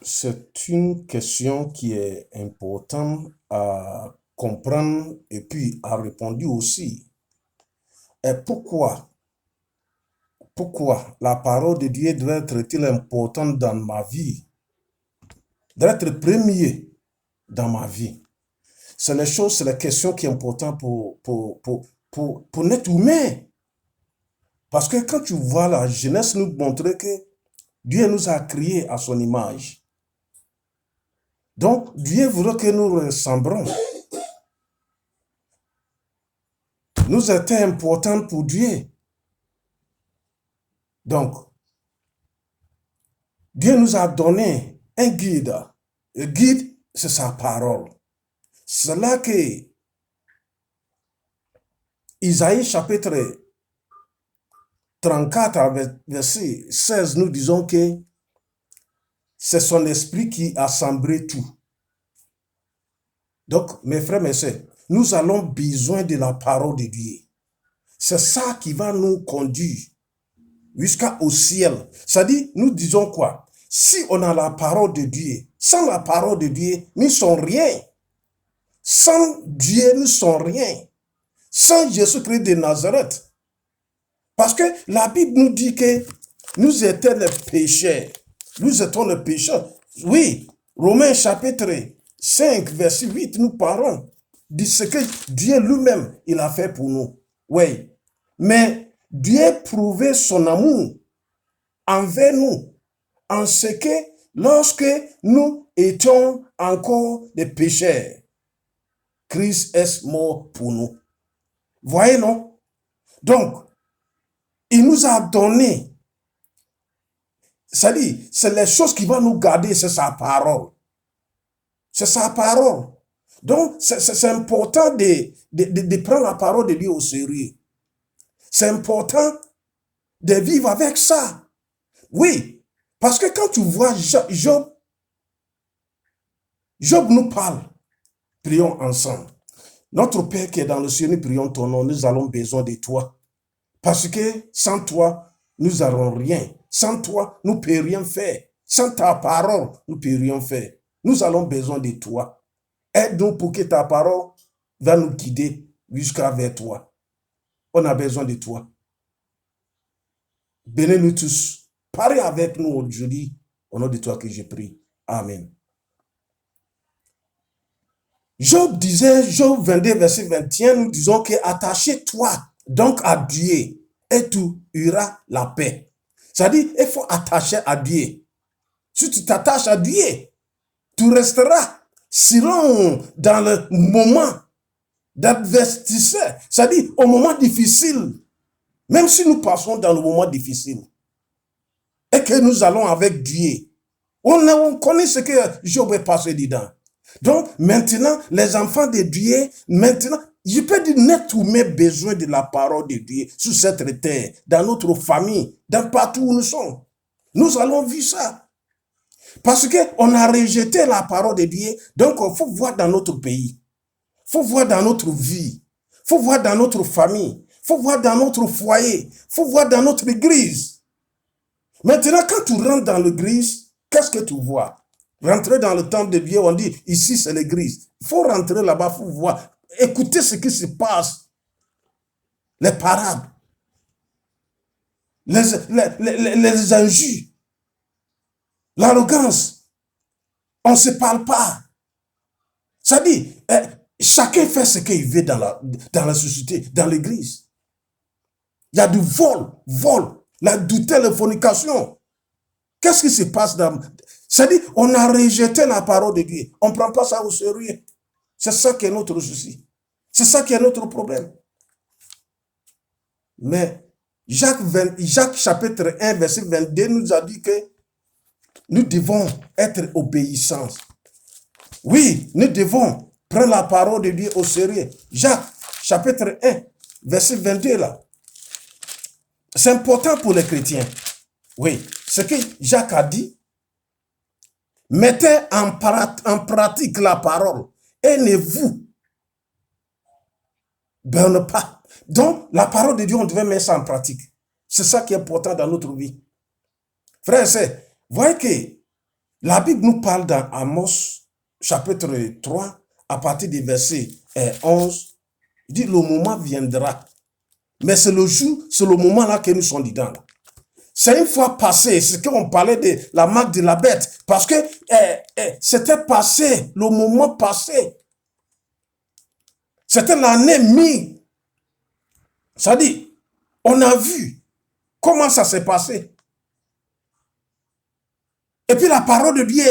C'est une question qui est importante à comprendre et puis à répondre aussi. Et pourquoi la parole de Dieu doit être-t-il importante dans ma vie, doit être premier dans ma vie? C'est la question qui est importante pour notre humain. Parce que quand tu vois la jeunesse nous montrer que Dieu nous a créés à son image. Donc, Dieu voudrait que nous ressemblons. Nous étions importants pour Dieu. Donc, Dieu nous a donné un guide. Le guide, c'est sa parole. C'est là que Isaïe chapitre 34, verset 16, nous disons que c'est son esprit qui a sembré tout. Donc, mes frères, mes sœurs, nous avons besoin de la parole de Dieu. C'est ça qui va nous conduire jusqu'au ciel. C'est-à-dire, nous disons quoi? Si on a la parole de Dieu, sans la parole de Dieu, nous ne sommes rien. Sans Dieu, nous ne sommes rien. Sans Jésus-Christ de Nazareth. Parce que la Bible nous dit que nous étions les pécheurs. Nous étions les pécheurs. Oui, Romains chapitre 5, verset 8, nous parlons de ce que Dieu lui-même, il a fait pour nous. Oui, mais Dieu prouvait son amour envers nous en ce que lorsque nous étions encore des pécheurs, Christ est mort pour nous. Voyez, non? Donc, il nous a donné, c'est-à-dire, c'est les choses qui vont nous garder, c'est sa parole. C'est sa parole. Donc, c'est important de prendre la parole de Dieu au sérieux. C'est important de vivre avec ça. Oui, parce que quand tu vois Job nous parle, prions ensemble. Notre Père qui est dans le ciel, nous prions ton nom, nous avons besoin de toi. Parce que sans toi, nous n'aurons rien. Sans toi, nous ne pouvons rien faire. Sans ta parole, nous ne pouvons rien faire. Nous avons besoin de toi. Aide-nous pour que ta parole va nous guider jusqu'à vers toi. On a besoin de toi. Bénis-nous tous. Parlez avec nous aujourd'hui. Au nom de toi que je prie. Amen. Job disait, Job 22, verset 21, nous disons que attachez-toi donc à Dieu et tu auras la paix. C'est-à-dire, il faut attacher à Dieu. Si tu t'attaches à Dieu, tu resteras. Sinon, dans le moment d'adversité, c'est-à-dire au moment difficile, même si nous passons dans le moment difficile, et que nous allons avec Dieu, on connaît ce que Job est passé dedans. Donc, maintenant, les enfants de Dieu, maintenant, je peux dire, notre humain besoin de la parole de Dieu sur cette terre, dans notre famille, dans partout où nous sommes. Nous allons vivre ça. Parce qu'on a rejeté la parole de Dieu, donc il faut voir dans notre pays, il faut voir dans notre vie, il faut voir dans notre famille, il faut voir dans notre foyer, il faut voir dans notre église. Maintenant, quand tu rentres dans l'église, qu'est-ce que tu vois? Rentrer dans le temple de Dieu, on dit, ici c'est l'église. Il faut rentrer là-bas, il faut voir, écouter ce qui se passe. Les parables, les injures, l'arrogance. On ne se parle pas. Ça dit, chacun fait ce qu'il veut dans la société, dans l'église. Il y a du vol, l'adultère, la fornication. Qu'est-ce qui se passe dans... C'est-à-dire, on a rejeté la parole de Dieu. On ne prend pas ça au sérieux. C'est ça qui est notre souci. C'est ça qui est notre problème. Mais Jacques chapitre 1, verset 22 nous a dit que nous devons être obéissants. Oui, nous devons prendre la parole de Dieu au sérieux. Jacques chapitre 1, verset 22 là. C'est important pour les chrétiens. Oui, ce que Jacques a dit, mettez en pratique la parole et ne vous berne pas. Donc, la parole de Dieu, on devait mettre ça en pratique. C'est ça qui est important dans notre vie. Frères et sœurs, voyez que La Bible nous parle dans Amos, chapitre 3, à partir du verset 11. Il dit, le moment viendra. Mais c'est le jour, c'est le moment là que nous sommes dedans. C'est une fois passé, c'est qu'on parlait de la marque de la bête. Parce que c'était passé, le moment passé. C'était l'année 1000. Ça dit, on a vu comment ça s'est passé. Et puis la parole de Dieu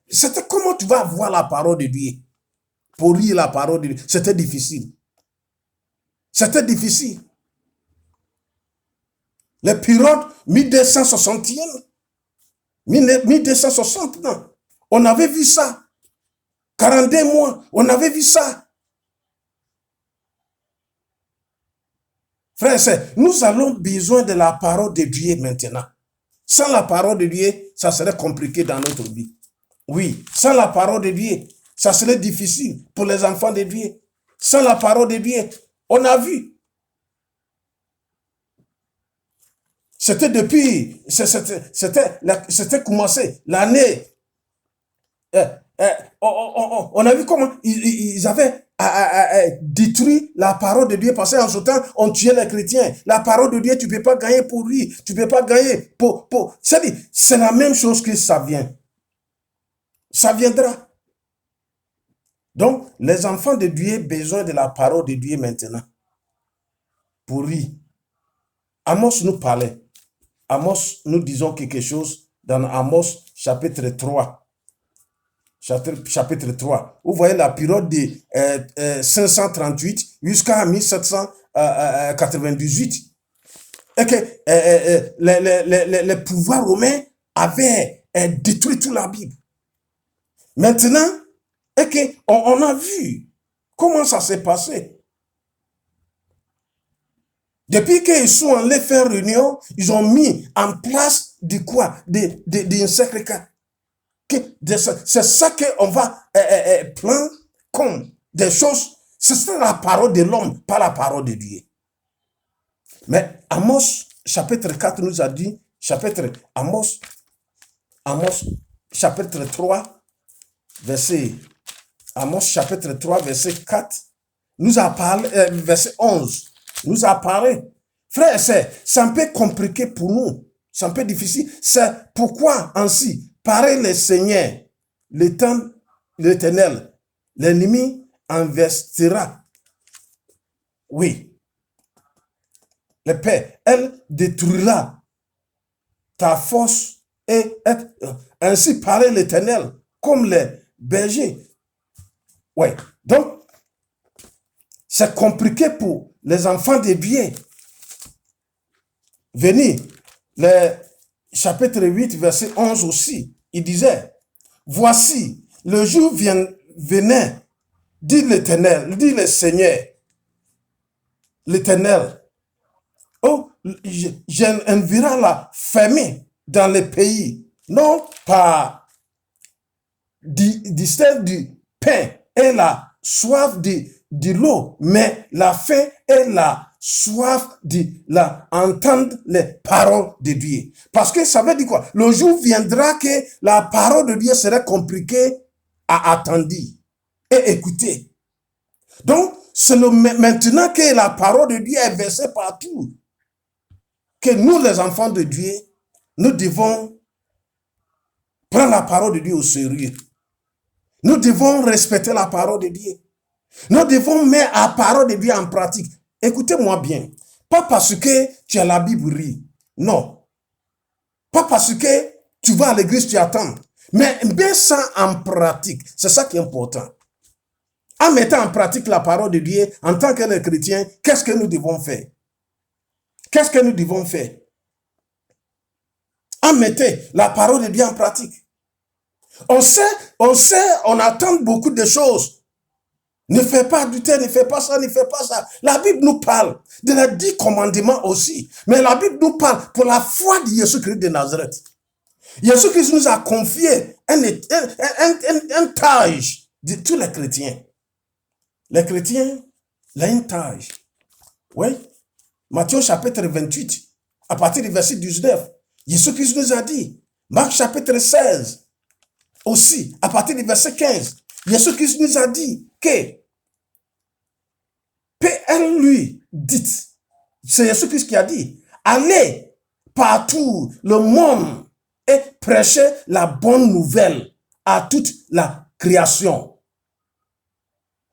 c'était comment tu vas voir la parole de Dieu? Pour lire la parole de Dieu, c'était difficile. C'était difficile. Les périodes 1261, 1260, non. On avait vu ça. 42 mois, on avait vu ça. Frères et sœurs, nous avons besoin de la parole de Dieu maintenant. Sans la parole de Dieu, ça serait compliqué dans notre vie. Oui, sans la parole de Dieu, ça serait difficile pour les enfants de Dieu. Sans la parole de Dieu, on a vu. C'était depuis, c'était commencé l'année. On a vu comment ils avaient détruit la parole de Dieu parce qu'en ce temps, on tuait les chrétiens. La parole de Dieu, tu ne peux pas gagner pour lui. Tu ne peux pas gagner pour... C'est la même chose que ça vient. Ça viendra. Donc, les enfants de Dieu ont besoin de la parole de Dieu maintenant. Pour lui. Amos nous parlait. Amos, nous disons quelque chose dans Amos chapitre 3. Chapitre 3. Vous voyez la période de 538 jusqu'à 1798. Et que les pouvoirs romains avaient détruit toute la Bible. Maintenant, et que on a vu comment ça s'est passé. Depuis qu'ils sont allés faire réunion, ils ont mis en place de quoi? Des secrets. C'est ça qu'on va prendre comme des choses. C'est la parole de l'homme, pas la parole de Dieu. Mais Amos, chapitre 4, nous a dit, Amos, chapitre 3, Amos, chapitre 3, verset 4, nous a parlé, verset 11, nous a parlé. Frère, c'est un peu compliqué pour nous. C'est un peu difficile. C'est pourquoi ainsi, pareil le Seigneur, l'Éternel, l'ennemi investira. Oui. Le Père, elle détruira ta force et ainsi pareil l'Éternel, comme les bergers. Oui. Donc, c'est compliqué pour les enfants de Dieu. Venez, le chapitre 8, verset 11 aussi, il disait, voici, le jour venait, dit l'Éternel, dit le Seigneur, l'Éternel, oh, j'enverrai la famine dans les pays, non pas du pain et la soif de l'eau, mais la faim et la soif de entendre les paroles de Dieu. Parce que ça veut dire quoi? Le jour viendra que la parole de Dieu serait compliquée à attendre et écouter. Donc, c'est maintenant que la parole de Dieu est versée partout, que nous, les enfants de Dieu, nous devons prendre la parole de Dieu au sérieux. Nous devons respecter la parole de Dieu. Nous devons mettre la parole de Dieu en pratique. Écoutez-moi bien. Pas parce que tu as la Bible, non. Pas parce que tu vas à l'église, tu attends. Mais mets ça en pratique. C'est ça qui est important. En mettant en pratique la parole de Dieu, en tant que chrétiens, qu'est-ce que nous devons faire? Qu'est-ce que nous devons faire? En mettant la parole de Dieu en pratique. On sait, on attend beaucoup de choses. Ne fais pas adultère, ne fais pas ça, ne fais pas ça. La Bible nous parle de les 10 commandements aussi. Mais la Bible nous parle pour la foi de Jésus-Christ de Nazareth. Jésus-Christ nous a confié un tâche de tous les chrétiens. Les chrétiens, là, une tâche. Oui. Matthieu chapitre 28, à partir du verset 19. Jésus-Christ nous a dit, Marc chapitre 16, aussi, à partir du verset 15, Jésus-Christ nous a dit que PL lui dit, c'est Jésus-Christ qui a dit, allez partout le monde et prêchez la bonne nouvelle à toute la création.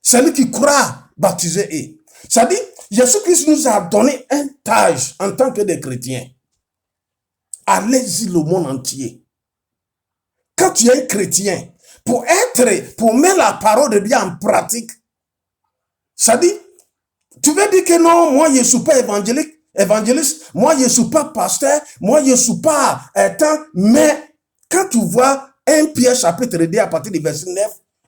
Celui qui croit, baptisé est. Ça dit, Jésus-Christ nous a donné un tâche en tant que des chrétiens. Allez-y le monde entier. Quand tu es un chrétien, pour mettre la parole de Dieu en pratique, ça dit, tu veux dire que non, moi je ne suis pas évangéliste, moi je ne suis pas pasteur, moi je ne suis pas mais quand tu vois 1 Pierre chapitre 2 à partir du verset 9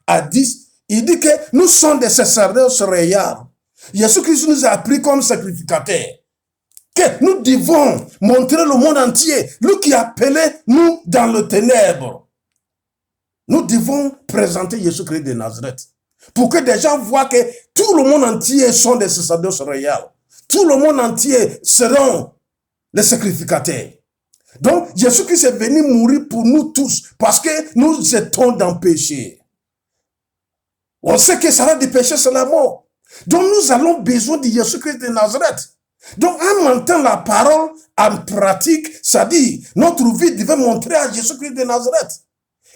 à 10, il dit que nous sommes des sacerdotes royaux. Jésus-Christ nous a appris comme sacrificateurs que nous devons montrer le monde entier, lui qui a appelé nous dans le ténèbre. Nous devons présenter Jésus-Christ de Nazareth pour que des gens voient que tout le monde entier sont des sacerdotes royaux. Tout le monde entier seront les sacrificateurs. Donc, Jésus-Christ est venu mourir pour nous tous parce que nous étions dans le péché. On sait que ça va du péché, c'est la mort. Donc, nous avons besoin de Jésus-Christ de Nazareth. Donc, en montant la parole en pratique, ça dit, notre vie devait montrer à Jésus-Christ de Nazareth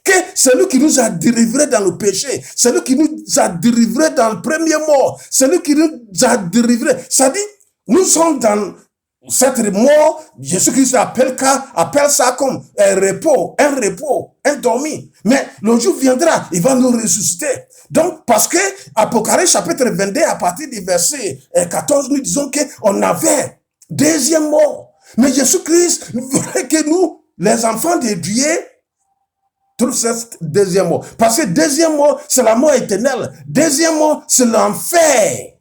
que c'est lui qui nous a délivrés dans le péché, c'est lui qui nous a délivrés dans le premier mort, c'est lui qui nous a délivrés. Ça dit, nous sommes dans cette mort, Jésus-Christ appelle ça comme un repos, un dormi. Mais le jour viendra, il va nous ressusciter. Donc, parce que Apocalypse chapitre 22, à partir du verset 14, nous disons qu'on avait deuxième mort. Mais Jésus-Christ voulait que nous, les enfants de Dieu, trouvent cette deuxième mort. Parce que deuxième mort, c'est la mort éternelle. Deuxième mort, c'est l'enfer.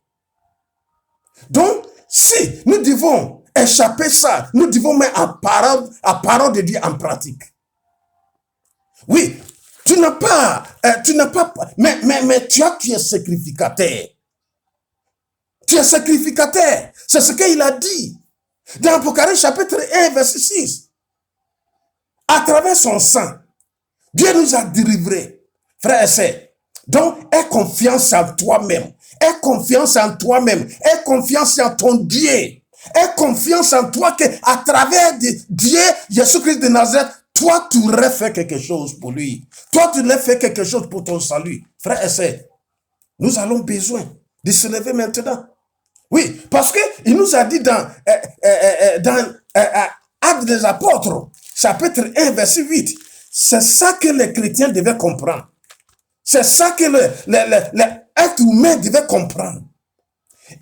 Donc, si nous devons échapper ça, nous devons mettre la parole de Dieu en pratique. Oui, tu n'as pas, mais tu es sacrificateur. Tu es sacrificateur. C'est ce qu'il a dit. Dans Apocalypse chapitre 1, verset 6. À travers son sang, Dieu nous a délivrés. Frères et sœurs, donc, aie confiance en toi-même. Aie confiance en toi-même. Aie confiance en ton Dieu. Aie confiance en toi qu'à travers Dieu, Jésus-Christ de Nazareth, toi, tu aurais fait quelque chose pour lui. Toi, tu aurais fait quelque chose pour ton salut. Frères et sœurs, nous avons besoin de se lever maintenant. Oui, parce qu'il nous a dit dans Actes des Apôtres, chapitre 1, verset 8, c'est ça que les chrétiens devaient comprendre. C'est ça que l'être humain devait comprendre.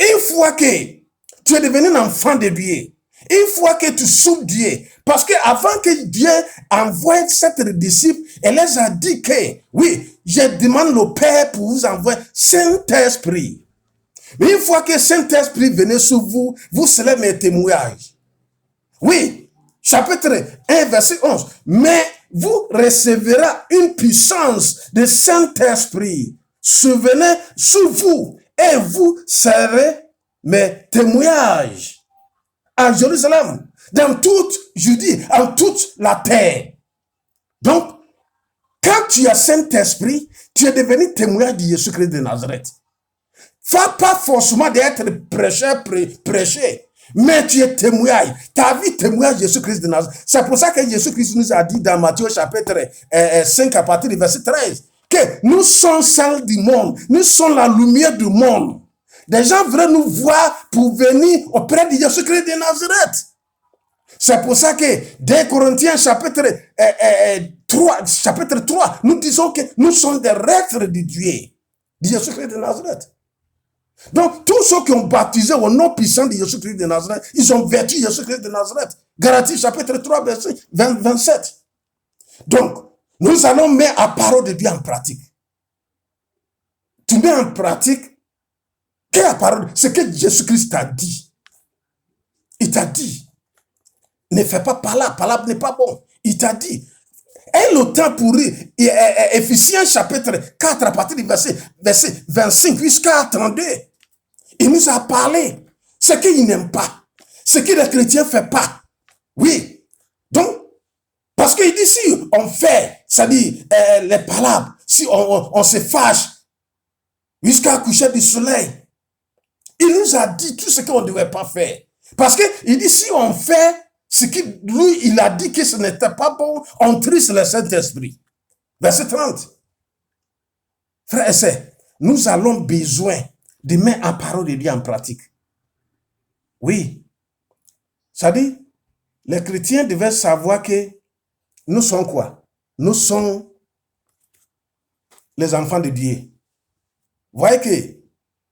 Une fois que tu es devenu un enfant de Dieu, une fois que tu souffres Dieu, parce qu'avant que Dieu envoie cette disciple, elle les a dit que, oui, je demande le Père pour vous envoyer Saint-Esprit. Mais une fois que Saint-Esprit venait sur vous, vous serez mes témoignages. Oui, chapitre 1, verset 11. Mais vous recevrez une puissance de Saint-Esprit. Souvenez sur vous et vous serez mes témoignages. À Jérusalem, dans toute Judée, en toute la terre. Donc, quand tu as Saint-Esprit, tu es devenu témoin de Jésus-Christ de Nazareth. Pas forcément d'être prêcheur, mais tu es témoin. Ta vie témoigne Jésus-Christ de Nazareth. C'est pour ça que Jésus-Christ nous a dit dans Matthieu chapitre 5 à partir du verset 13 que nous sommes celles du monde, nous sommes la lumière du monde. Des gens veulent nous voir pour venir auprès de Jésus-Christ de Nazareth. C'est pour ça que 2 Corinthiens chapitre 3, nous disons que nous sommes des reîtres de Dieu, de Jésus-Christ de Nazareth. Donc, tous ceux qui ont baptisé au nom puissant de Jésus-Christ de Nazareth, ils ont vêtu Jésus-Christ de Nazareth. Galaties chapitre 3, verset 27. Donc, nous allons mettre la parole de Dieu en pratique. Tu mets en pratique quelle parole? Ce que Jésus-Christ t'a dit. Il t'a dit. Ne fais pas palabre n'est pas bon. Il t'a dit. Et le temps pour Éphésiens chapitre 4 à partir du verset 25 jusqu'à 32. Il nous a parlé. Ce qu'il n'aime pas. Ce que les chrétiens ne font pas. Oui. Donc, parce qu'il dit si on fait c'est-à-dire les palabres, si on se fâche jusqu'à coucher du soleil, il nous a dit tout ce qu'on ne devait pas faire. Parce qu'il dit, si on fait ce qu'il lui, il a dit que ce n'était pas bon, on triste le Saint-Esprit. Verset 30. Frères et sœurs, nous avons besoin de mettre la parole de Dieu en pratique. Oui. Ça dit, les chrétiens devaient savoir que nous sommes quoi? Nous sommes les enfants de Dieu. Vous voyez que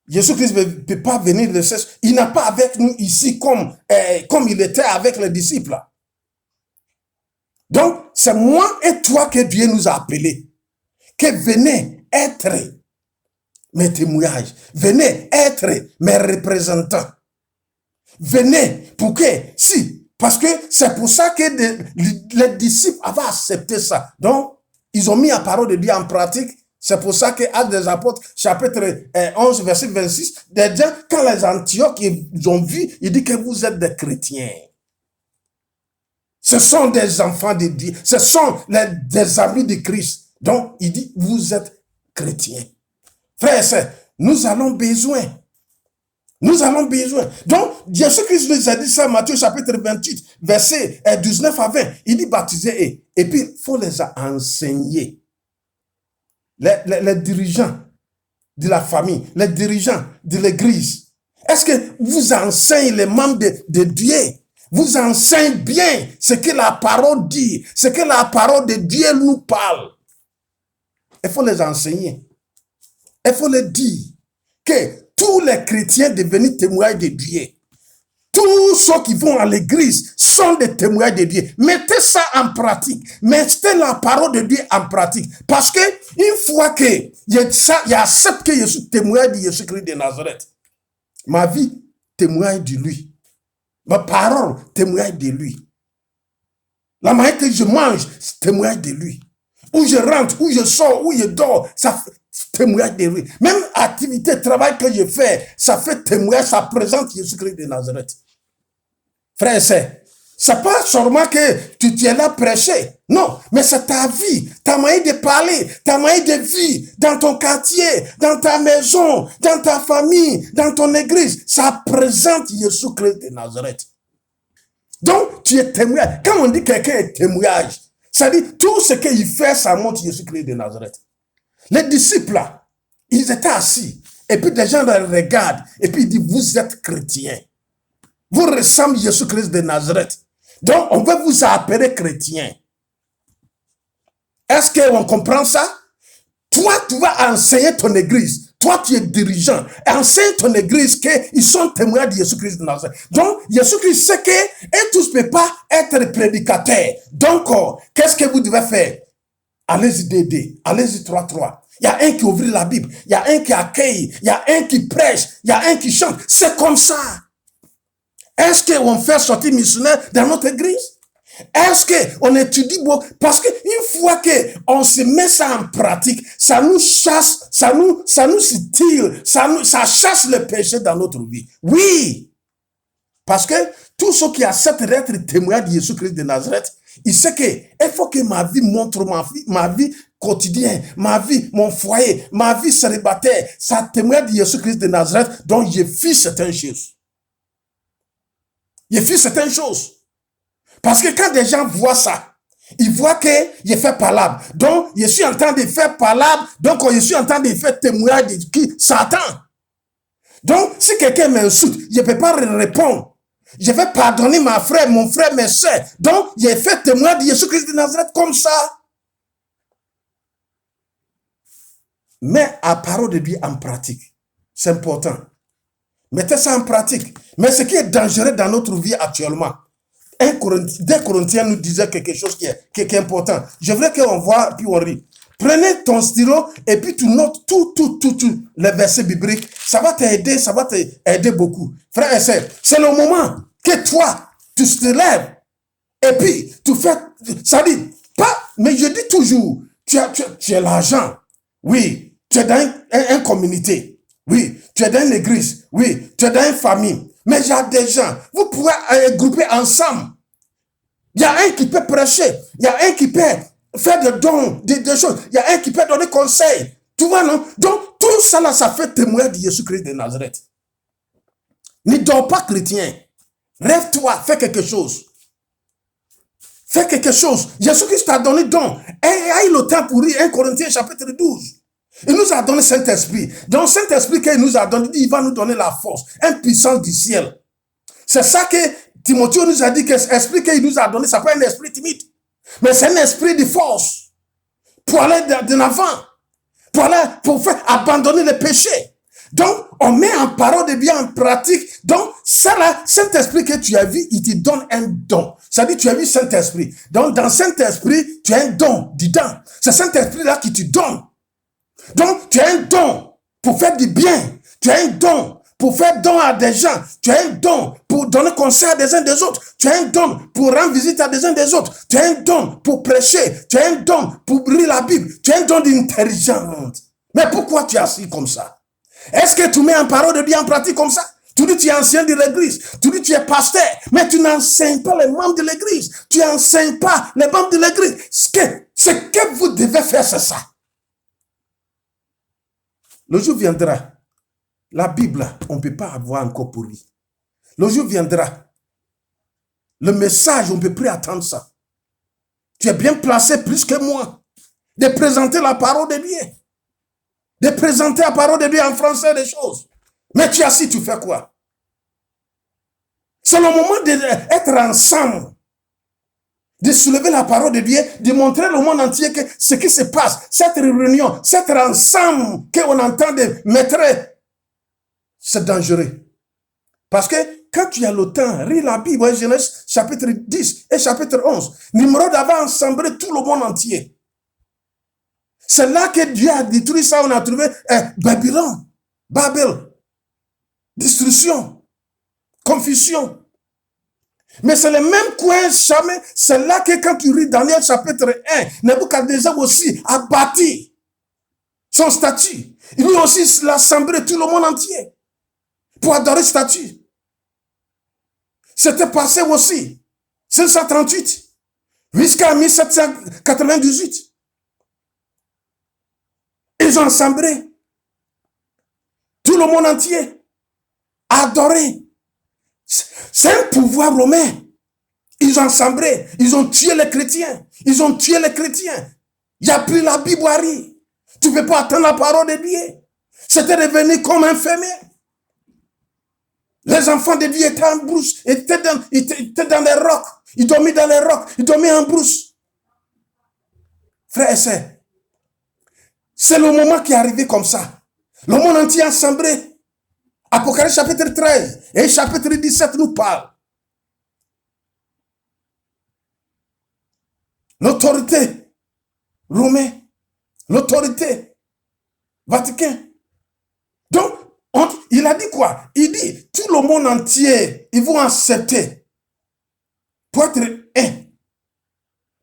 Jésus-Christ ne peut pas venir de cesse. Il n'a pas avec nous ici comme il était avec les disciples. Donc, c'est moi et toi que Dieu nous a appelés. Que venez être mes témoignages. Venez être mes représentants. Venez pour que, si, parce que c'est pour ça que les disciples avaient accepté ça. Donc, ils ont mis la parole de Dieu en pratique. C'est pour ça que Actes des Apôtres, chapitre 11, verset 26, déjà, quand les Antioches ils ont vu, il dit que vous êtes des chrétiens. Ce sont des enfants de Dieu. Ce sont des amis de Christ. Donc, il dit, vous êtes chrétiens. Frères et sœurs, nous avons besoin. Nous avons besoin. Donc, Jésus-Christ nous a dit ça, Matthieu chapitre 28, verset 19 à 20. Il dit baptiser et puis il faut les enseigner. Les dirigeants de la famille, les dirigeants de l'église. Est-ce que vous enseignez les membres de Dieu? Vous enseignez bien ce que la parole dit, ce que la parole de Dieu nous parle. Il faut les enseigner. Il faut les dire que tous les chrétiens deviennent témoins de Dieu. Tous ceux qui vont à l'église sont des témoins de Dieu. Mettez ça en pratique. Mettez la parole de Dieu en pratique. Parce que une fois que il accepte que je suis témoin de Jésus-Christ de Nazareth, ma vie témoigne de lui. Ma parole témoigne de lui. La manière que je mange témoigne de lui. Où je rentre, où je sors, où je dors, ça témoigne de lui. Même activité, travail que je fais, ça fait témoignage, ça présente Jésus-Christ de Nazareth. Frère et sœur, c'est pas seulement que tu es là prêcher. Non, mais c'est ta vie, ta manière de parler, ta manière de vivre dans ton quartier, dans ta maison, dans ta famille, dans ton église. Ça présente Jésus-Christ de Nazareth. Donc, tu es témoin. Quand on dit quelqu'un est témoignage, ça dit tout ce qu'il fait, ça montre Jésus-Christ de Nazareth. Les disciples, là, ils étaient assis. Et puis des gens les regardent. Et puis ils disent, vous êtes chrétiens. Vous ressemblez à Jésus-Christ de Nazareth. Donc, on veut vous appeler chrétien. Est-ce qu'on comprend ça? Toi, tu vas enseigner ton église. Toi, tu es dirigeant. Enseigne ton église qu'ils sont témoins de Jésus-Christ de Nazareth. Donc, Jésus-Christ sait que tous ne peuvent pas être prédicateurs. Donc, qu'est-ce que vous devez faire? Allez-y d'aider. Allez-y 3-3. Il y a un qui ouvre la Bible. Il y a un qui accueille. Il y a un qui prêche. Il y a un qui chante. C'est comme ça. Est-ce qu'on fait sortir missionnaire dans notre église? Est-ce qu'on étudie beaucoup? Parce qu'une fois qu'on se met ça en pratique, ça nous chasse, ça nous tire, ça chasse le péché dans notre vie. Oui! Parce que tous ceux qui acceptent d'être témoins de Jésus-Christ de Nazareth, ils savent qu'il faut que ma vie montre ma vie quotidienne, ma vie, mon foyer, ma vie célibataire, ça témoigne de Jésus-Christ de Nazareth, dont je fais certaines choses. Je fais certaines choses. Parce que quand des gens voient ça, ils voient que je fais palabre. Donc, je suis en train de faire palabre. Donc, je suis en train de faire témoignage de qui? Satan. Donc, si quelqu'un m'insulte, je ne peux pas répondre. Je vais pardonner mon frère, mes soeurs. Donc, j'ai fait témoignage de Jésus-Christ de Nazareth comme ça. Mets la parole de Dieu en pratique. C'est important. Mettez ça en pratique. Mais ce qui est dangereux dans notre vie actuellement, 2 Corinthiens nous disait quelque chose qui est important. Je voudrais qu'on voit, puis on rit. Prenez ton stylo et puis tu notes tout les versets bibliques. Ça va t'aider beaucoup. Frère et sœur, c'est le moment que toi, tu te lèves et puis tu fais, ça dit, pas, mais je dis toujours, tu as l'argent. Oui, tu es dans une communauté. Oui, tu es dans une église. Oui, tu es dans une famille. Mais il y a des gens, vous pouvez grouper ensemble. Il y a un qui peut prêcher, il y a un qui peut faire des dons, des choses. Il y a un qui peut donner conseil. Tu vois, non? Donc, tout ça là, ça fait témoin de Jésus-Christ de Nazareth. Ne dors pas, chrétien. Rêve-toi, fais quelque chose. Fais quelque chose. Jésus-Christ t'a donné don. Et a eu le temps pour lire 1 Corinthiens chapitre 12. Il nous a donné Saint-Esprit. Dans Saint-Esprit qu'il nous a donné, il va nous donner la force, une puissance du ciel. C'est ça que Timothée nous a dit, que l'esprit qu'il nous a donné, ça peut être un esprit timide. Mais c'est un esprit de force. Pour aller de l'avant. Pour faire abandonner le péché. Donc, on met en parole de bien en pratique. Donc, ça là, Saint-Esprit que tu as vu, il te donne un don. Ça dit, tu as vu Saint-Esprit. Donc, dans Saint-Esprit, tu as un don dedans. C'est Saint-Esprit là qui te donne. Donc, tu as un don pour faire du bien. Tu as un don pour faire don à des gens. Tu as un don pour donner conseil à des uns des autres. Tu as un don pour rendre visite à des uns des autres. Tu as un don pour prêcher. Tu as un don pour lire la Bible. Tu as un don d'intelligence. Mais pourquoi tu es assis comme ça? Est-ce que tu mets en parole de bien en pratique comme ça? Tu dis tu es ancien de l'église, tu dis tu es pasteur, mais tu n'enseignes pas les membres de l'église. Tu n'enseignes pas les membres de l'église. Ce que vous devez faire, c'est ça. Le jour viendra, la Bible, on ne peut pas avoir encore pour lui. Le jour viendra, le message, on ne peut plus attendre ça. Tu es bien placé plus que moi de présenter la parole de Dieu. De présenter la parole de Dieu en français des choses. Mais tu es assis, tu fais quoi? C'est le moment d'être ensemble. De soulever la parole de Dieu, de montrer au monde entier que ce qui se passe, cette réunion, cet ensemble qu'on entend de mettre, c'est dangereux. Parce que quand tu as le temps, lis la Bible, Genèse chapitre 10 et chapitre 11, Nimrod avait assemblé tout le monde entier. C'est là que Dieu a détruit ça, on a trouvé Babylone, Babel, destruction, confusion. Mais c'est le même coin, jamais. C'est là que quand tu lis Daniel chapitre 1, Nebuchadnezzar aussi a bâti son statut. Il lui aussi l'assemblé tout le monde entier pour adorer statut. C'était passé aussi, 538, jusqu'à 1798. Ils ont assemblé tout le monde entier, adoré. C'est un pouvoir romain. Ils ont assemblé, ils ont tué les chrétiens. Ils ont tué les chrétiens. Il n'y a plus la Bible à lire. Tu ne peux pas attendre la parole de Dieu. C'était devenu comme un fermier. Les enfants de Dieu étaient en brousse, étaient dans les rocs. Ils dormaient dans les rocs, ils dormaient en brousse. Frères et sœurs, c'est le moment qui est arrivé comme ça. Le monde entier assemblé. Apocalypse chapitre 13 et chapitre 17 nous parle. L'autorité romaine, l'autorité vaticaine. Donc, il a dit quoi? Il dit, tout le monde entier, ils vont accepter pour être un.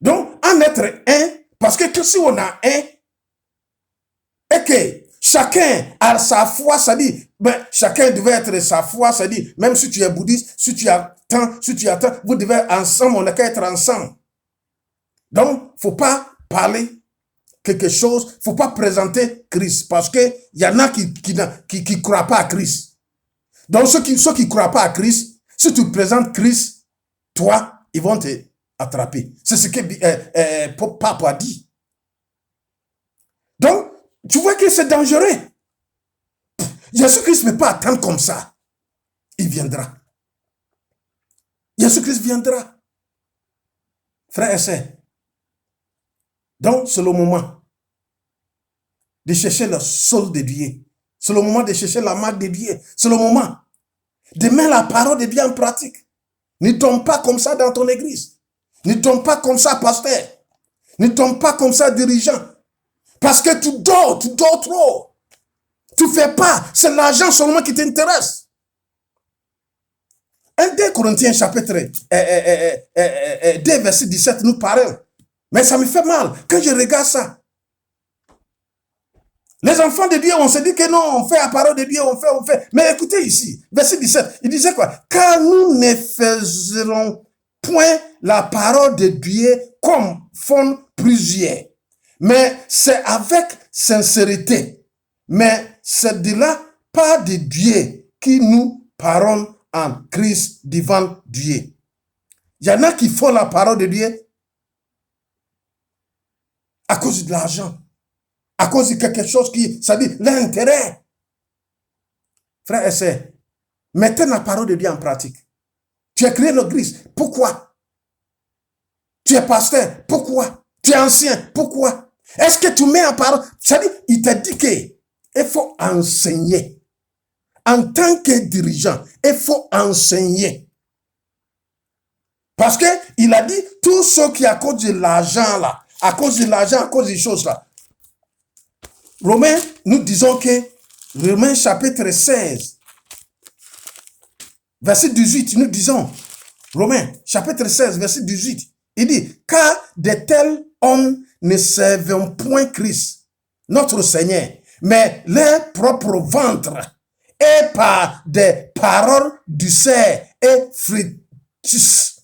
Donc, en être un, parce que si on a un, et que chacun a sa foi, ça dit, chacun devait être sa foi, ça dit, même si tu es bouddhiste, si tu attends, vous devez ensemble, on n'a qu'à être ensemble. Donc, il ne faut pas parler quelque chose, il ne faut pas présenter Christ, parce qu'il y en a qui ne croient pas à Christ. Donc, ceux qui ne croient pas à Christ, si tu présentes Christ, toi, ils vont te attraper. C'est ce que Pape a dit. Donc, tu vois que c'est dangereux. Jésus-Christ ne peut pas attendre comme ça. Il viendra. Jésus-Christ viendra. Frères et sœurs. Donc, c'est le moment de chercher le sol de Dieu. C'est le moment de chercher la marque de Dieu. C'est le moment de mettre la parole de Dieu en pratique. Ne tombe pas comme ça dans ton église. Ne tombe pas comme ça, pasteur. Ne tombe pas comme ça, dirigeant. Parce que tu dors trop. Tu ne fais pas. C'est l'argent seulement qui t'intéresse. 1 Corinthiens chapitre 2, verset 17 nous parle. Mais ça me fait mal quand je regarde ça. Les enfants de Dieu, on se dit que non, on fait la parole de Dieu, on fait. Mais écoutez ici, verset 17, il disait quoi? Car nous ne faiserons point la parole de Dieu comme font plusieurs. Mais c'est avec sincérité. Mais c'est de la part de Dieu qui nous parlons en Christ devant Dieu. Il y en a qui font la parole de Dieu à cause de l'argent, à cause de quelque chose qui, ça dit, l'intérêt. Frère et sœurs, mettez la parole de Dieu en pratique. Tu as créé l'église, pourquoi? Tu es pasteur, pourquoi? Tu es ancien, pourquoi? Est-ce que tu mets en parole? Ça dit, il t'a dit qu'il faut enseigner. En tant que dirigeant, il faut enseigner. Parce qu'il a dit, tout ce qui est à cause de l'argent là, à cause de l'argent, à cause des choses là. Romains, nous disons que, Romains chapitre 16, verset 18, nous disons, Romains chapitre 16, verset 18, il dit, car de tels hommes ne servent point Christ, notre Seigneur, mais leur propre ventre, et par des paroles du cerf et fructus.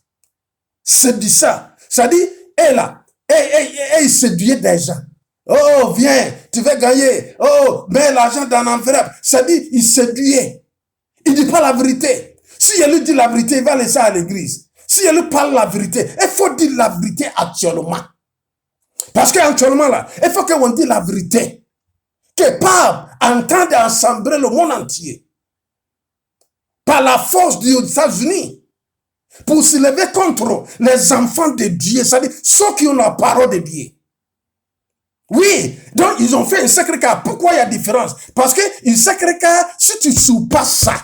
C'est dit ça. Ça dit, et là, et il séduit des gens. Oh, viens, tu veux gagner. Oh, mets l'argent dans l'enveloppe. Ça dit, il séduit. Il ne dit pas la vérité. Si elle lui dit la vérité, il va laisser à l'église. Si elle lui parle la vérité, il faut dire la vérité actuellement. Parce qu'actuellement, là, il faut qu'on dise la vérité. Que par en train d'assembler le monde entier, par la force des États-Unis, pour se lever contre les enfants de Dieu, c'est-à-dire ceux qui ont la parole de Dieu. Oui, donc ils ont fait un sacré cas. Pourquoi il y a différence? Parce que un sacré cas, si tu ne suis pas ça,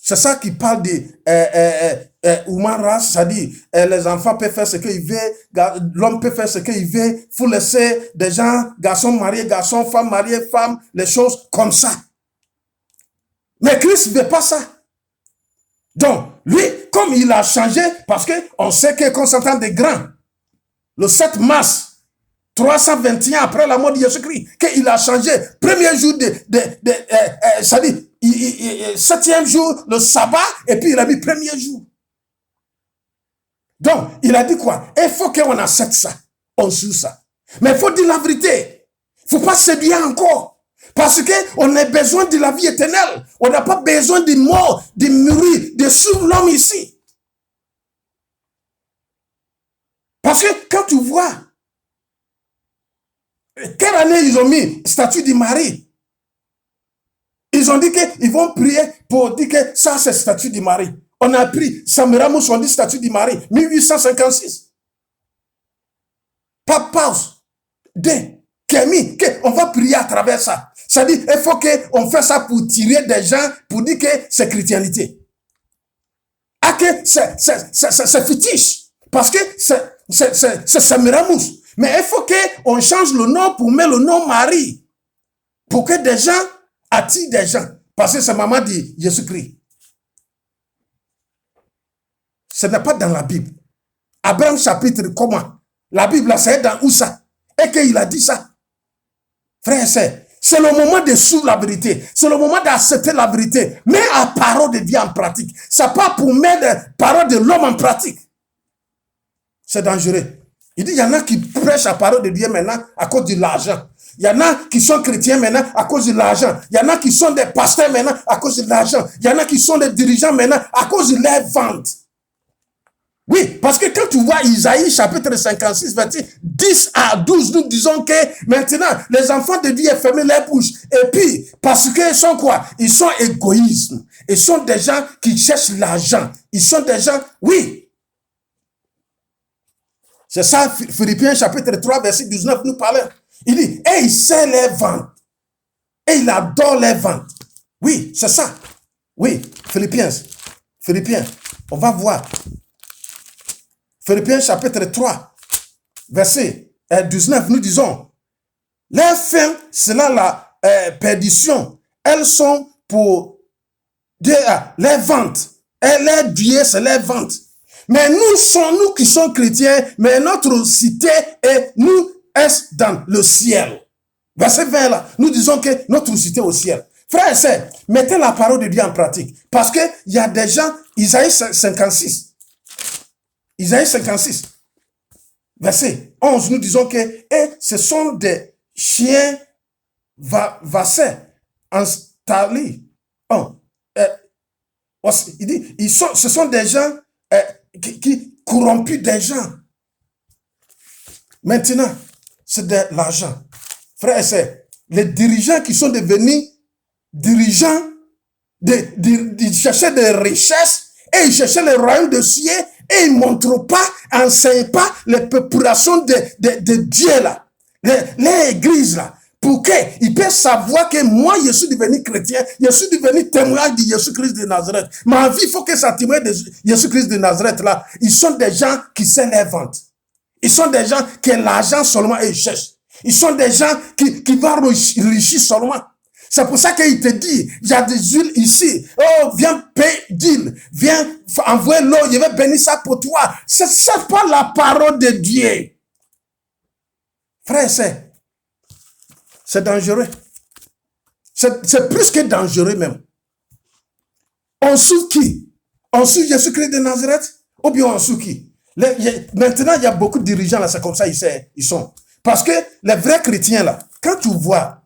c'est ça qui parle de human race, c'est-à-dire les enfants peuvent faire ce qu'ils veulent, l'homme peut faire ce qu'il veut, il faut laisser des gens, garçons mariés, garçons, femmes mariées, femmes, les choses comme ça. Mais Christ ne veut pas ça. Donc, lui, comme il a changé, parce qu'on sait que Constantin des Grands, le 7 mars 321 après la mort de Jésus-Christ, qu'il a changé, premier jour c'est-à-dire, 7e jour, le sabbat, et puis il a mis premier jour. Donc, il a dit quoi? Il faut qu'on accepte ça, on suit ça. Mais il faut dire la vérité. Il ne faut pas séduire encore. Parce qu'on a besoin de la vie éternelle. On n'a pas besoin de mort, de mourir, de suivre l'homme ici. Parce que quand tu vois, quelle année ils ont mis statue de Marie? Ils ont dit qu'ils vont prier pour dire que ça c'est statue de Marie. On a pris, Samiramus, on dit statue de Marie, 1856. Pas pause. On va prier à travers ça. Ça dit, il faut qu'on fasse ça pour tirer des gens, pour dire que c'est chrétienté. Ah, que c'est fétiche. Parce que c'est Samiramus. Mais il faut qu'on change le nom pour mettre le nom Marie. Pour que des gens attirent des gens. Parce que c'est maman de Jésus-Christ. Ce n'est pas dans la Bible. Abraham chapitre comment? La Bible, c'est dans où ça? Et qu'il a dit ça. Frère et sœur, c'est le moment de suivre la vérité. C'est le moment d'accepter la vérité. Mets la parole de Dieu en pratique. Ce n'est pas pour mettre la parole de l'homme en pratique. C'est dangereux. Il dit, il y en a qui prêchent la parole de Dieu maintenant à cause de l'argent. Il y en a qui sont chrétiens maintenant à cause de l'argent. Il y en a qui sont des pasteurs maintenant à cause de l'argent. Il y en a qui sont des dirigeants maintenant à cause de leur vente. Oui, parce que quand tu vois Isaïe chapitre 56, verset 10 à 12, nous disons que maintenant, les enfants de Dieu ont fermé leur bouche. Et puis, parce qu'ils sont quoi? Ils sont égoïstes. Ils sont des gens qui cherchent l'argent. Ils sont des gens, oui. C'est ça, Philippiens chapitre 3, verset 19, nous parlons. Il dit, et il sait les ventes. Et il adore les ventes. Oui, c'est ça. Oui, Philippiens, on va voir. Philippiens chapitre 3, verset 19, nous disons, les fins, c'est là la perdition. Elles sont pour les ventes. Et les dieux, c'est les ventes. Mais nous qui sommes chrétiens, mais notre cité est, nous, est dans le ciel. Verset 20 là, nous disons que notre cité est au ciel. Frères et sœurs, mettez la parole de Dieu en pratique. Parce qu'il y a des gens, Isaïe 56, Isaïe 56, verset 11, nous disons que et ce sont des chiens vassés installés. Il dit, ce sont des gens qui corrompus des gens. Maintenant, c'est de l'argent. Frères et sœurs, les dirigeants qui sont devenus dirigeants, ils cherchaient des richesses et ils cherchaient le royaume de cieux et ils ne montrent pas, enseignent pas les populations de Dieu là, les églises là, pour qu'ils puissent savoir que moi, je suis devenu chrétien, je suis devenu témoin de Jésus-Christ de Nazareth. Ma vie, il faut que ça témoigne de Jésus-Christ de Nazareth là. Ils sont des gens qui savent les ventes. Ils sont des gens qui ont l'argent seulement et ils cherchent. Ils sont des gens qui vont enrichir seulement. C'est pour ça qu'il te dit, il y a des huiles ici. Oh, viens payer d'huile. Viens envoyer l'eau, je vais bénir ça pour toi. C'est pas la parole de Dieu. Frère, c'est dangereux. C'est plus que dangereux même. On suit qui? On suit Jésus-Christ de Nazareth? Ou bien on suit qui? Maintenant, il y a beaucoup de dirigeants là, c'est comme ça ils sont. Parce que les vrais chrétiens là, quand tu vois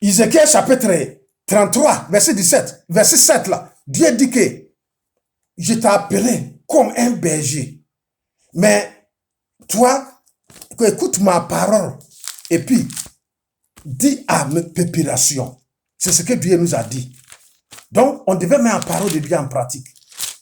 Ézéchiel chapitre 33, verset 17, verset 7 là, Dieu dit que je t'ai appelé comme un berger. Mais toi, écoute ma parole et puis dis à mes populations. C'est ce que Dieu nous a dit. Donc, on devait mettre la parole de Dieu en pratique.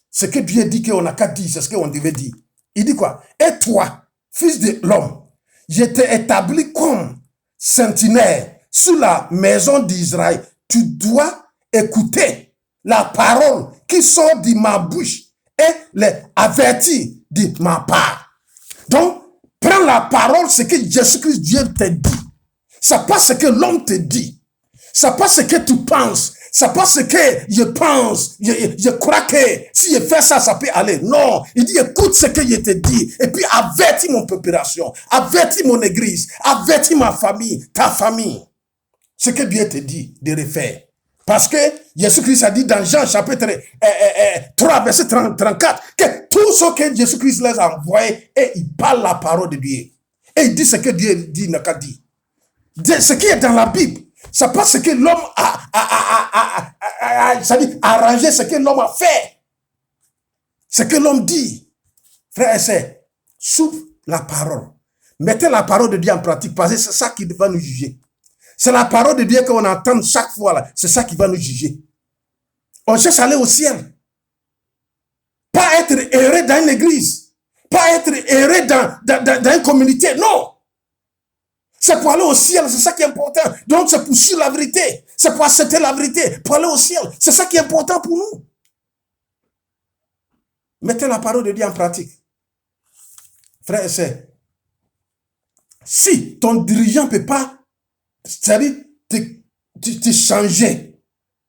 Ce que Dieu dit qu'on n'a qu'à dire, c'est ce qu'on devait dire. Il dit quoi? Et toi, fils de l'homme, je t'ai établi comme sentinelle sous la maison d'Israël. Tu dois écouter la parole qui sort de ma bouche et les avertir de ma part. Donc, prends la parole, ce que Jésus-Christ, Dieu te dit. C'est pas ce que l'homme te dit. C'est pas ce que tu penses. C'est pas ce que je pense. Je crois que si je fais ça, ça peut aller. Non. Il dit, écoute ce que je te dis. Et puis, avertis mon population. Avertis mon église. Avertis ma famille. Ta famille. Ce que Dieu te dit de refaire. Parce que Jésus-Christ a dit dans Jean chapitre 3, verset 34, que tout ce que Jésus-Christ les a envoyés, et il parle la parole de Dieu. Et il dit ce que Dieu dit, n'a qu'à dire. Ce qui est dans la Bible, c'est pas ce que l'homme a arrangé, ce que l'homme a fait. Ce que l'homme dit. Frère et sœur, souffle la parole. Mettez la parole de Dieu en pratique, parce que c'est ça qui va nous juger. C'est la parole de Dieu qu'on entend chaque fois là. C'est ça qui va nous juger. On cherche à aller au ciel. Pas être heureux dans une église. Pas être heureux dans une communauté. Non. C'est pour aller au ciel. C'est ça qui est important. Donc c'est pour suivre la vérité. C'est pour accepter la vérité. Pour aller au ciel. C'est ça qui est important pour nous. Mettez la parole de Dieu en pratique. Frère et sœur. Si ton dirigeant ne peut pas, c'est-à-dire te changer,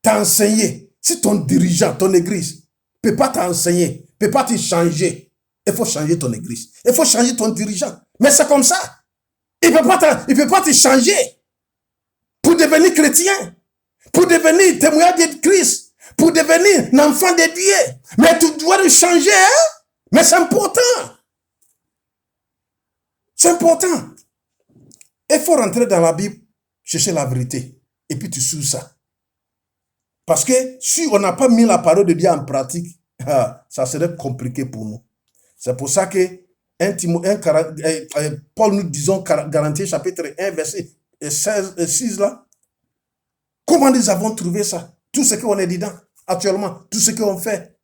t'enseigner. Si ton dirigeant, ton église, ne peut pas t'enseigner, ne peut pas te changer, il faut changer ton église. Il faut changer ton dirigeant. Mais c'est comme ça. Il ne peut pas te changer pour devenir chrétien, pour devenir témoin de Christ, pour devenir un enfant de Dieu. Mais tu dois le changer. Hein? Mais c'est important. C'est important. Il faut rentrer dans la Bible, chercher la vérité. Et puis tu suis ça. Parce que si on n'a pas mis la parole de Dieu en pratique, ça serait compliqué pour nous. C'est pour ça que Paul nous disons, Galaties chapitre 1, verset 6 là. Comment nous avons trouvé ça? Tout ce qu'on est dedans actuellement, tout ce qu'on fait.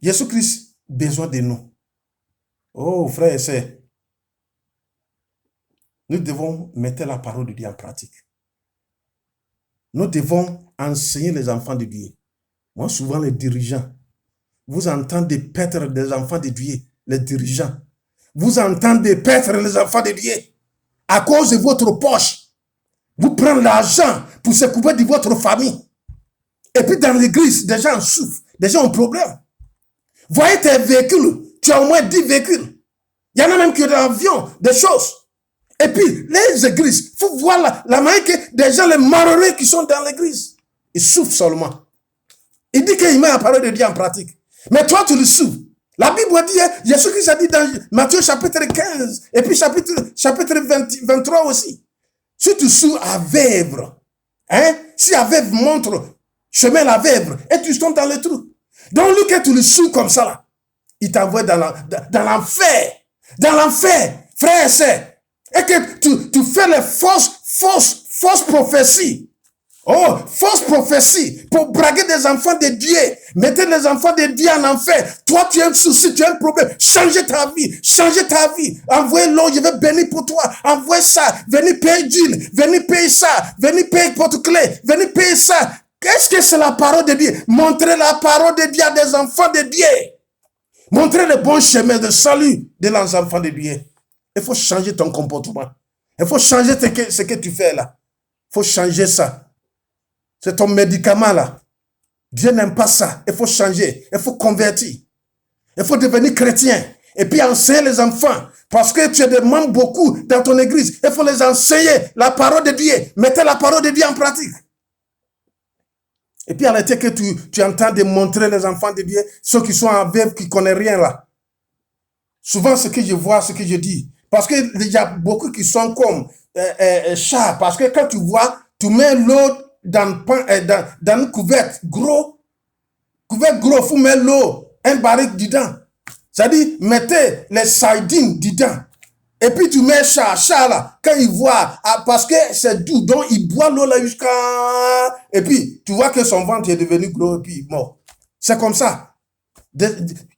Jésus-Christ a besoin de nous. Oh frère et sœurs. Nous devons mettre la parole de Dieu en pratique. Nous devons enseigner les enfants de Dieu. Moi, souvent, les dirigeants, vous entendez paître des enfants de Dieu, les dirigeants. Vous entendez paître les enfants de Dieu à cause de votre poche. Vous prenez l'argent pour se couper de votre famille. Et puis, dans l'église, des gens souffrent, des gens ont problème. Voyez tes véhicules, tu as au moins 10 véhicules. Il y en a même qui ont des avions, des choses. Et puis, les églises, il faut voir la manière que des gens, les malheureux qui sont dans l'église, ils souffrent seulement. Il dit qu'il met la parole de Dieu en pratique. Mais toi, tu le sous. La Bible dit, Jésus-Christ a dit dans Matthieu chapitre 15, et puis chapitre 23 aussi. Si tu sous à vèvre, hein, si à vèvre montre chemin la vèvre, et tu tombes dans le trou. Donc lui, que tu le sous comme ça, là, il t'envoie dans l'enfer. Dans l'enfer, frère et sœur. Et que tu fais les fausses prophéties. Oh, fausse prophétie pour braguer des enfants de Dieu. Mettez les enfants de Dieu en enfer. Toi, tu as un souci, tu as un problème. Changez ta vie. Changez ta vie. Envoyez l'eau, je vais bénir pour toi. Envoyez ça. Venez payer d'huile. Venez payer ça. Venez payer porte-clés. Venez payer ça. Qu'est-ce que c'est la parole de Dieu? Montrez la parole de Dieu à des enfants de Dieu. Montrez le bon chemin de salut de les enfants de Dieu. Il faut changer ton comportement. Il faut changer ce que tu fais là. Il faut changer ça. C'est ton médicament là. Dieu n'aime pas ça. Il faut changer. Il faut convertir. Il faut devenir chrétien. Et puis enseigner les enfants. Parce que tu as des membres beaucoup dans ton église. Il faut les enseigner la parole de Dieu. Mettez la parole de Dieu en pratique. Et puis arrêtez que tu entends de montrer les enfants de Dieu, ceux qui sont en veuve, qui ne connaissent rien là. Souvent ce que je vois, ce que je dis. Parce qu'il y a beaucoup qui sont comme chats. Parce que quand tu vois, tu mets l'eau dans une couverte gros, faut mettre l'eau, un baril dedans. C'est-à-dire, mettez les sardines dedans. Et puis tu mets chat là, quand il voit, parce que c'est doux, donc il boit l'eau là jusqu'à... Et puis, tu vois que son ventre est devenu gros et puis il est mort. C'est comme ça.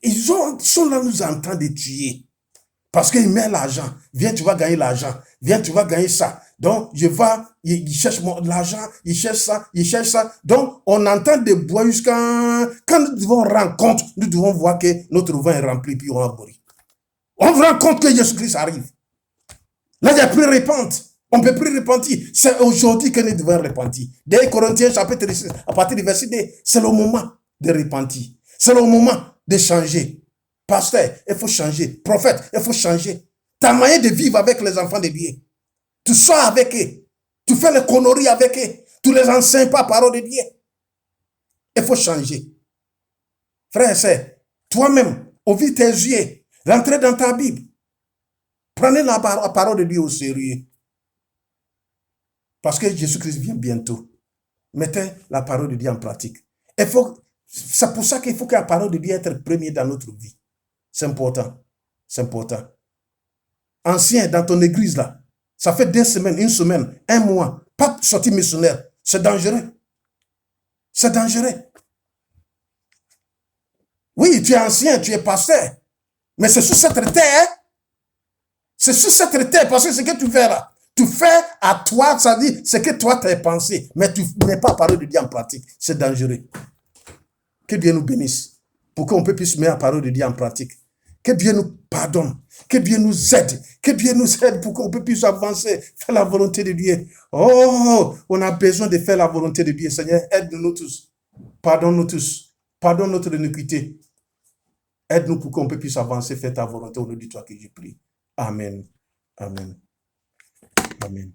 Ils sont là, nous en train de tuer. Parce qu'il met l'argent. Viens, tu vas gagner l'argent. Viens, tu vas gagner ça. Donc, il cherche l'argent, il cherche ça. Donc, on entend des bois jusqu'à... Quand nous devons rendre compte, nous devons voir que notre vin est rempli, puis on va mourir. On se rend compte que Jésus-Christ arrive. Là, il n'y a plus repente. On ne peut plus repentir. C'est aujourd'hui que nous devons repentir. Dès Corinthiens, chapitre 6, à partir du verset 2, c'est le moment de repentir. C'est le moment de changer. Pasteur, il faut changer. Prophète, il faut changer. Ta manière de vivre avec les enfants de Dieu. Tu sors avec eux. Tu fais les conneries avec eux. Tu les enseignes pas parole de Dieu. Il faut changer. Frère et sœur, toi-même, ouvre tes yeux. Rentrez dans ta Bible. Prenez la parole de Dieu au sérieux. Parce que Jésus-Christ vient bientôt. Mettez la parole de Dieu en pratique. C'est pour ça qu'il faut que la parole de Dieu soit première dans notre vie. C'est important. C'est important. Ancien, dans ton église là, ça fait 2 semaines, 1 semaine, 1 mois, pas sorti missionnaire. C'est dangereux. C'est dangereux. Oui, tu es ancien, tu es pasteur. Mais c'est sous cette terre. C'est sous cette terre parce que ce que tu fais là, tu fais à toi, ça dit, c'est que toi tu as pensé, mais tu n'es pas parole de Dieu en pratique. C'est dangereux. Que Dieu nous bénisse pour qu'on puisse mettre la parole de Dieu en pratique. Que Dieu nous pardonne. Que Dieu nous aide. Que Dieu nous aide pour qu'on puisse avancer, faire la volonté de Dieu. Oh, on a besoin de faire la volonté de Dieu. Seigneur, aide-nous tous. Pardonne-nous tous. Pardonne notre iniquité. Aide-nous pour qu'on puisse avancer, faire ta volonté au nom de toi que je prie. Amen. Amen. Amen.